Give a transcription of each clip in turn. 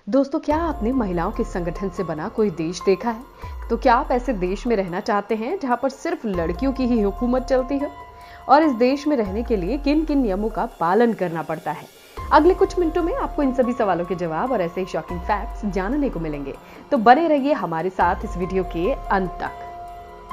दोस्तों, क्या आपने महिलाओं के संगठन से बना कोई देश देखा है? तो क्या आप ऐसे देश में रहना चाहते हैं जहां पर सिर्फ लड़कियों की ही हुकूमत चलती है? और इस देश में रहने के लिए किन किन नियमों का पालन करना पड़ता है? अगले कुछ मिनटों में आपको इन सभी सवालों के जवाब और ऐसे ही शॉकिंग फैक्ट्स जानने को मिलेंगे। तो बने रहिए हमारे साथ इस वीडियो के अंत तक।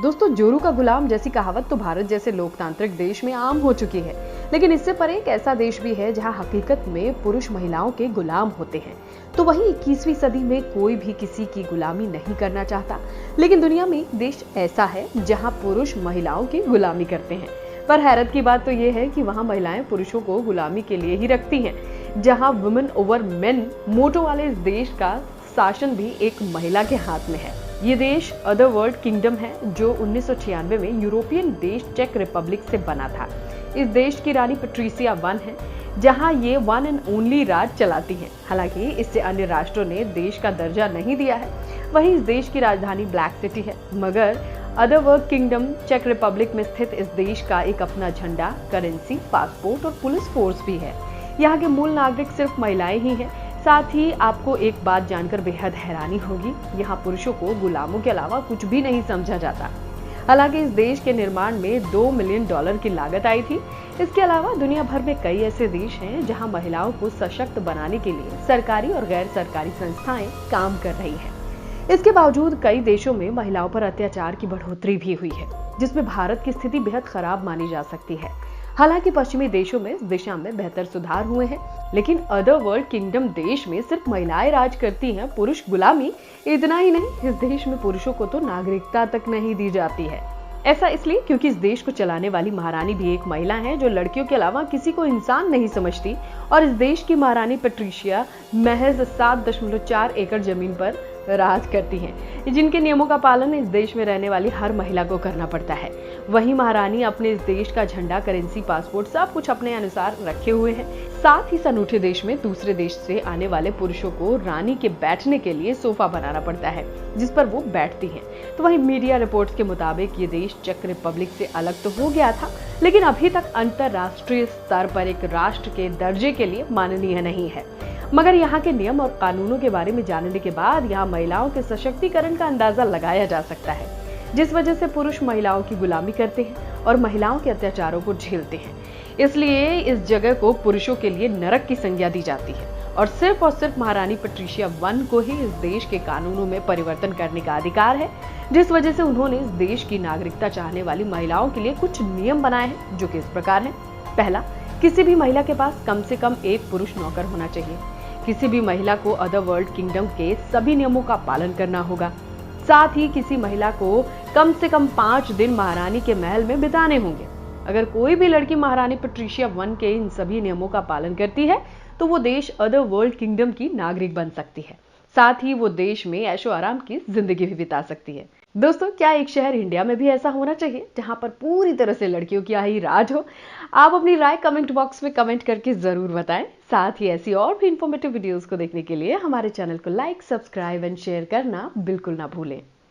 दोस्तों, जोरू का गुलाम जैसी कहावत तो भारत जैसे लोकतांत्रिक देश में आम हो चुकी है, लेकिन इससे परे एक ऐसा देश भी है जहां हकीकत में पुरुष महिलाओं के गुलाम होते हैं। तो वहीं 21वीं सदी में कोई भी किसी की गुलामी नहीं करना चाहता, लेकिन दुनिया में एक देश ऐसा है जहां पुरुष महिलाओं की गुलामी करते हैं। पर हैरत की बात तो ये है कि वहां महिलाएं पुरुषों को गुलामी के लिए ही रखती हैं। जहां वुमेन ओवर मेन मोटो वाले इस देश का शासन भी एक महिला के हाथ में है। ये देश अदर वर्ल्ड किंगडम है, जो 1996 में यूरोपियन देश चेक रिपब्लिक से बना था। इस देश की रानी पैट्रिसिया वन है, जहां ये वन एंड ओनली राज चलाती हैं। हालांकि इससे अन्य राष्ट्रों ने देश का दर्जा नहीं दिया है। वहीं इस देश की राजधानी ब्लैक सिटी है, मगर अदर वर्ल्ड किंगडम चेक रिपब्लिक में स्थित इस देश का एक अपना झंडा, करेंसी, पासपोर्ट और पुलिस फोर्स भी है। यहाँ के मूल नागरिक सिर्फ महिलाएं ही हैं। साथ ही आपको एक बात जानकर बेहद हैरानी होगी, यहाँ पुरुषों को गुलामों के अलावा कुछ भी नहीं समझा जाता। हालांकि इस देश के निर्माण में $2 मिलियन की लागत आई थी। इसके अलावा दुनिया भर में कई ऐसे देश हैं जहां महिलाओं को सशक्त बनाने के लिए सरकारी और गैर सरकारी संस्थाएं काम कर रही हैं। इसके बावजूद कई देशों में महिलाओं पर अत्याचार की बढ़ोतरी भी हुई है, जिसमें भारत की स्थिति बेहद खराब मानी जा सकती है। हालांकि पश्चिमी देशों में इस दिशा में बेहतर सुधार हुए हैं, लेकिन अदर वर्ल्ड किंगडम देश में सिर्फ महिलाएं राज करती हैं, पुरुष गुलामी। इतना ही नहीं, इस देश में पुरुषों को तो नागरिकता तक नहीं दी जाती है। ऐसा इसलिए क्योंकि इस देश को चलाने वाली महारानी भी एक महिला है, जो लड़कियों के अलावा किसी को इंसान नहीं समझती। और इस देश की महारानी पैट्रिसिया महज 7.4 एकड़ जमीन पर राज करती हैं, जिनके नियमों का पालन इस देश में रहने वाली हर महिला को करना पड़ता है। वहीं महारानी अपने इस देश का झंडा, करेंसी, पासपोर्ट सब कुछ अपने अनुसार रखे हुए हैं। साथ ही इस अनूठे देश में दूसरे देश से आने वाले पुरुषों को रानी के बैठने के लिए सोफा बनाना पड़ता है, जिस पर वो बैठती हैं। तो वहीं मीडिया रिपोर्ट्स के मुताबिक ये देश चेक रिपब्लिक से अलग तो हो गया था, लेकिन अभी तक अंतरराष्ट्रीय स्तर पर एक राष्ट्र के दर्जे के लिए माननीय नहीं है। मगर यहाँ के नियम और कानूनों के बारे में जानने के बाद यहाँ महिलाओं के सशक्तिकरण का अंदाजा लगाया जा सकता है, जिस वजह से पुरुष महिलाओं की गुलामी करते हैं और महिलाओं के अत्याचारों को झेलते हैं। इसलिए इस जगह को पुरुषों के लिए नरक की संज्ञा दी जाती है और सिर्फ महारानी पैट्रिसिया वन को ही इस देश के कानूनों में परिवर्तन करने का अधिकार है, जिस वजह से उन्होंने इस देश की नागरिकता चाहने वाली महिलाओं के लिए कुछ नियम बनाए हैं, जो कि इस प्रकार हैं। पहला, किसी भी महिला के पास कम से कम एक पुरुष नौकर होना चाहिए। किसी भी महिला को अदर वर्ल्ड किंगडम के सभी नियमों का पालन करना होगा। साथ ही किसी महिला को कम से कम 5 दिन महारानी के महल में बिताने होंगे। अगर कोई भी लड़की महारानी पैट्रिसिया वन के इन सभी नियमों का पालन करती है, तो वो देश अदर वर्ल्ड किंगडम की नागरिक बन सकती है। साथ ही वो देश में ऐशो आराम की जिंदगी भी बिता सकती है। दोस्तों, क्या एक शहर इंडिया में भी ऐसा होना चाहिए जहां पर पूरी तरह से लड़कियों की ही राज हो? आप अपनी राय कमेंट बॉक्स में कमेंट करके जरूर बताएं। साथ ही ऐसी और भी इंफॉर्मेटिव वीडियोस को देखने के लिए हमारे चैनल को लाइक, सब्सक्राइब एंड शेयर करना बिल्कुल ना भूलें।